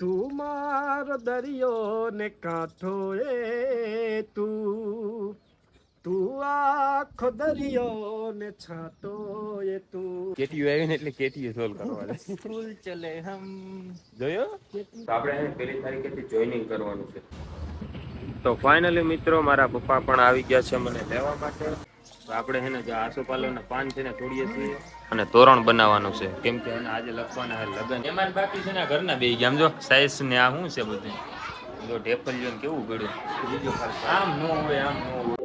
તું મારો દરિયો ને કાંઠો તું તું આખો દરિયો ને છાંટો તું. કેટીયુ આવી ને એટલે કેટીયુ સોલ્વ કરવા દે. ફૂલ ચલે હમ જોયો તો આપણે પેલી તારીખેથી જોઈનિંગ કરવાનું છે. તો ફાઇનલી મિત્રો મારા પપ્પા પણ આવી ગયા છે મને લેવા માટે. તો આપણે છે ને જે આસોપાલવના પાન છે ને તોડીએ છીએ અને તોરણ બનાવવાનું છે, કેમ કે આજે લખવાના લગ્ન એમાં બાકી છે ને ઘરના બે ગયા. આમ જો સાઈઝ ને આ શું છે બધું જો ઢેફલિયું કેવું ગળ્યું આમ ન હોય આમ ન હોય.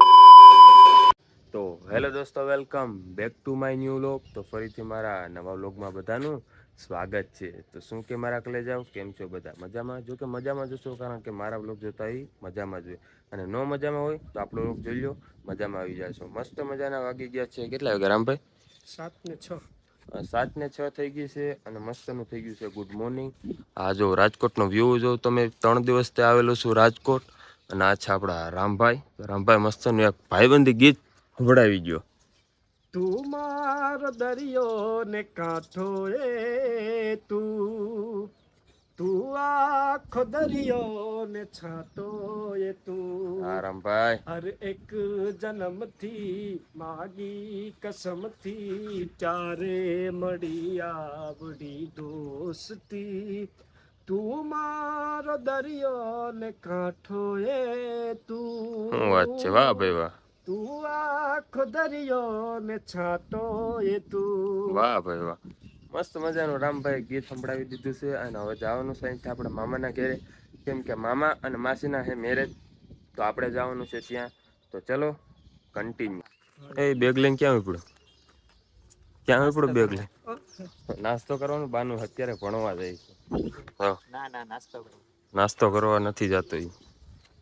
તો હેલો દોસ્તો, welcome back to my new vlog. તો ફરીથી મારા નવા વ્લોગમાં બધાનું સ્વાગત છે. તો શું કે મારા કલે જાવ કેમ છો બધા મજામાં? જો કે મજામાં જશો, કારણ કે મારા વ્લોગ જોતા હોય મજામાં જોઈએ, અને નો મજામાં હોય તો આપણો વ્લોગ જોઈ લો, મજામાં આવી જશો. મસ્ત મજાના વાગી ગયા છે કેટલા વાગ્યા રામભાઈ? 7:06. 7:06 થઈ ગઈ છે અને મસ્તનું થઈ ગયું છે ગુડ મોર્નિંગ. આ જો રાજકોટનો વ્યૂ જો તમે, 3 દિવસથી આવેલો છું રાજકોટ, અને આ છે આપણા રામભાઈ. રામભાઈ મસ્તનું એક ભાઈબંધી ગીત સંભળાવી ગયો. તું મારો દરિયો ને કાંઠો તું તું આખો દરિયો ને છાંટો તું. હા રામભાઈ. હર એક જન્મથી માગી કસમથી ચારે મળી આવડી દોસ્તી. તું મારો દરિયો ને કાંઠો તું. શું વાત છે, વાહ ભાઈ વાહ. તું આખો દરિયો ને છાંટો તું. વાહ ભાઈ વાહ, મસ્ત મજાનું રામભાઈ ગીત સંભળાવી દીધું છે. અને હવે જવાનું છે અહીંથી આપણા મામાના ઘરે, કેમ કે મામા અને માસીના છે મેરેજ, તો આપણે જવાનું છે ત્યાં. તો ચલો કન્ટિન્યુ. એ બેગ લઈને ક્યાં ઉપડ્યો? ક્યાં ઉપડ્યો બેગ લઈને? નાસ્તો કરવાનું બાનું અત્યારે ભણવા જાય છે. નાસ્તો કરવા નથી જતો,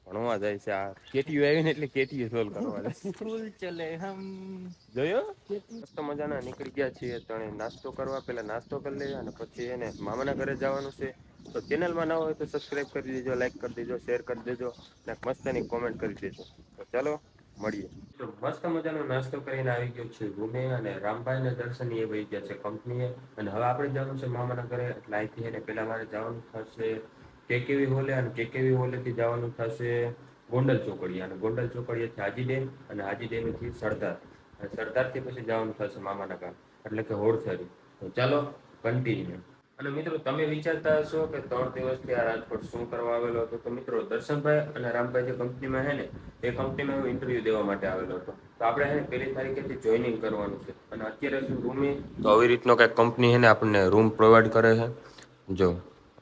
ભણવા જાય છે. આ કેટીયુ આવી ને એટલે કેટીયુ સોલ્વ કરવા દે. ફૂલ ચલે હમ જોયો મસ્ત મજાના નીકળી ગયા છીએ તણે નાસ્તો કરવા. પહેલા નાસ્તો કરી લઈએ અને પછી એને મામાના ઘરે જવાનું છે. તો ચેનલમાં ના હોય તો સબસ્ક્રાઇબ કરી દેજો, લાઈક કરી દેજો, શેર કરી દેજો અને મસ્તની કોમેન્ટ કરી દેજો. તો ચાલો મળીએ. તો મસ્ત મજાનો નાસ્તો કરીને આવી ગયો છે રૂમે, અને રામભાઈ ને દર્શન એ વહી ગયા છે કંપનીએ, અને હવે આપણે જવાનું છે મામાના ઘરે. એટલે અહીંથી એને પહેલા મારે જવાનું થશે કેકેવી હોલે, અને કેકેવી હોલેથી જવાનું થશે ગોંડલ ચોકડીયા, અને ગોંડલ ચોકડીયાથી હાજી ડેમ, અને હાજી ડેમથી સરદાર, અને સરદારથી પછી જવાનું થશે મામાના ગામ એટલે કે હોડસરી. તો ચાલો કન્ટિન્યુ. અને મિત્રો તમે વિચારતા હશો કે 3 દિવસથી આ રાજકોટ શું કરવા આવેલો હતો. તો મિત્રો દર્શનભાઈ અને રામભાઈ જે કંપનીમાં છે ને, એ કંપનીમાં હું ઇન્ટરવ્યુ દેવા માટે આવેલો હતો. તો આપણે છે ને પહેલી તારીખેથી જોઈનિંગ કરવાનું છે, અને અત્યારે શું રૂમે તો આવી રીતનો કંઈક કંપની છે ને આપણને રૂમ પ્રોવાઈડ કરે છે. જો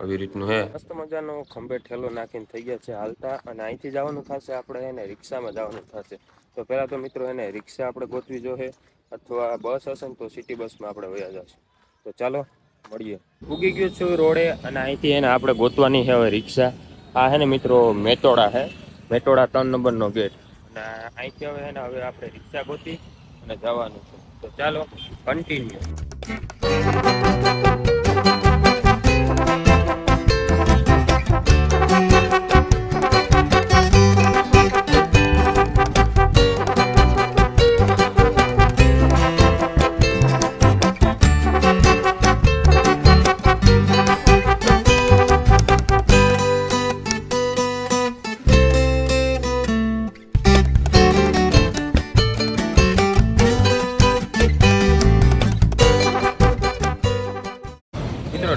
આવી રીતનું હે, મસ્ત મજાનો ખંભે ઠેલો નાખીને થઈ ગયા છે હાલતા. અને અહીંથી જવાનું થશે આપણે એને રિક્ષામાં જવાનું થશે. તો પહેલાં તો મિત્રો એને રિક્ષા આપણે ગોતવી જોઈએ, અથવા બસ હશે ને તો સિટી બસમાં આપણે વયા જશું. તો ચાલો મળીએ. ઉગી ગયું છું રોડે, અને અહીંથી એને આપણે ગોતવાની છે હવે રિક્ષા. આ હે ને મિત્રો મેટોડા છે, મેટોડા 3 નંબરનો ગેટ. અને અહીંથી હવે એને હવે આપણે રિક્ષા ગોતી અને જવાનું છે. તો ચાલો કન્ટિન્યુ.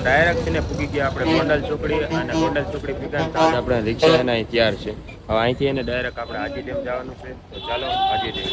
ડાયરેક્ટ છે ને પૂગી ગયા આપણે ગોંડલ ચોકડી, અને ગોંડલ ચોકડી પૂગ્યા આપણે રિક્ષા એના અહીં તૈયાર છે. હવે અહીંથી એને ડાયરેક્ટ આપણે હાજી ડેમ જવાનું છે. તો ચાલો હાજી ડેમ.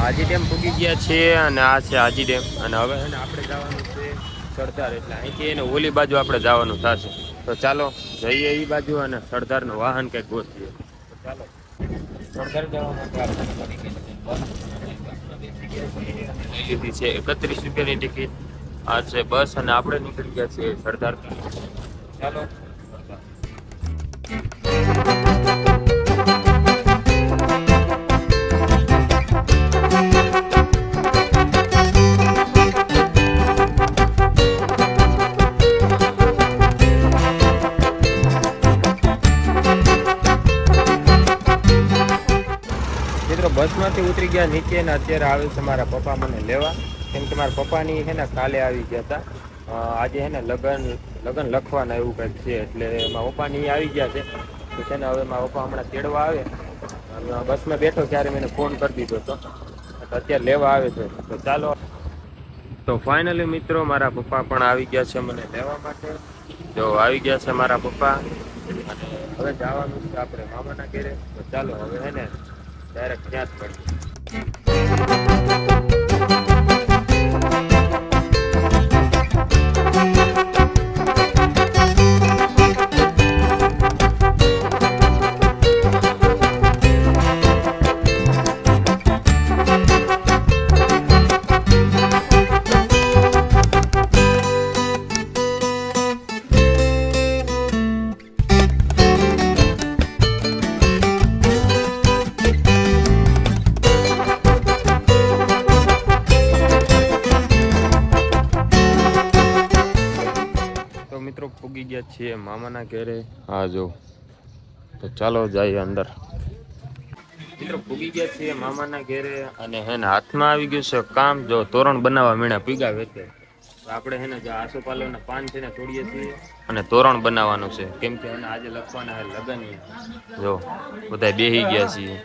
હાજી ડેમ પૂગી ગયા છીએ, અને આ છે હાજી ડેમ. અને હવે એને આપણે જવાનું છે સરદાર, એટલે અહીંથી એને ઓલી બાજુ આપણે જવાનું થશે. તો ચાલો જઈએ એ બાજુ, અને સરદારનું વાહન કંઈક ગોતીએ. તો ચાલો સરદાર જવા માટે આપણે લીધી છે 31 રૂપિયાની ટિકિટ. આ છે બસ, અને આપણે નીકળી ગયા છીએ સરદાર. ચાલો સરદાર. બસમાંથી ઉતરી ગયા નીચે ને અત્યારે આવે છે મારા પપ્પા મને લેવા, કેમ કે મારા પપ્પાની છે ને કાલે આવી ગયા હતા. આજે છે ને લગન લખવાના એવું કંઈક છે, એટલે મારા પપ્પાની આવી ગયા છે. તો છે ને હવે મારા પપ્પા હમણાં તેડવા આવે. બસમાં બેઠો ત્યારે મેં ફોન કરી દીધો હતો, અત્યારે લેવા આવે છે. તો ચાલો. તો ફાઇનલી મિત્રો મારા પપ્પા પણ આવી ગયા છે મને લેવા માટે. જો આવી ગયા છે મારા પપ્પા, અને હવે જવાનું છે આપણે મામાના ઘરે. તો ચાલો હવે હે ને ડાયરેક્ટ ત્યાં જ પડીએ. મિત્રો પૂગી ગયા છીએ મામાના ઘરે. હા જો, તો ચાલો જઈએ અંદર. મિત્રો પૂગી ગયા છીએ મામાના ઘરે, અને હે ને હાથમાં આવી ગયું છે કામ. જો તોરણ બનાવવા મીણા પીગા વેચે. આપણે હે ને જો આસોપાલવના પાન છે ને તોડીએ છીએ અને તોરણ બનાવવાનું છે, કેમ કે એને આજે લખવાના લગન. જો બધા બેહી ગયા છીએ.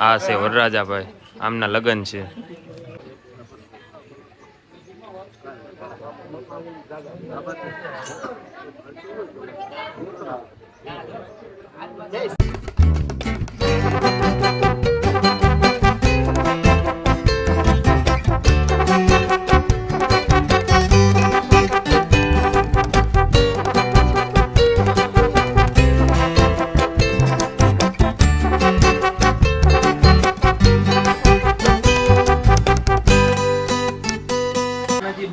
આ છે વરરાજાભાઈ, આમના લગન છે.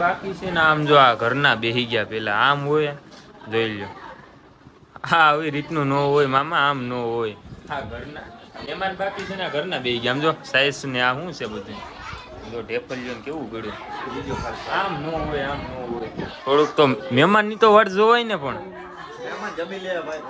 બાકી છે ને આમ જો આ ઘરના બેહી ગયા, પેલા આમ હોય જોઈ લ્યો. હા આવી રીતનું ન હોય મામા, આમ ન હોય. હા ઘરના મહેમાન બાકી છે ને ઘરના બેહી ગયા. આમ જો સાઈઝ ને આ શું છે બધું. જો ઢેપલિયો ને કેવું ગળ્યું. આમ ન હોય, આમ ન હોય. થોડુંક તો મહેમાન ની તો વાટ જોવાય ને. પણ મહેમાન જમી લે ભાઈ.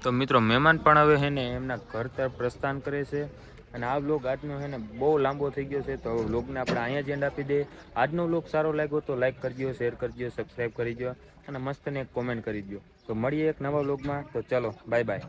તો મિત્રો મહેમાન પણ હવે હે ને એમના ઘર તરફ પ્રસ્થાન કરે છે. અને આ વ્લોગ આજનો હે ને બહુ લાંબો થઈ ગયો છે, તો વ્લોગને આપણે અહીંયા જ એન્ડ આપી દઈએ. આજનો વ્લોગ સારો લાગ્યો તો લાઈક કરજો, શેર કરજો, સબસ્ક્રાઈબ કરી દો, અને મસ્ત ને એક કોમેન્ટ કરી દો. તો મળીએ એક નવા વ્લોગમાં. તો ચલો બાય બાય.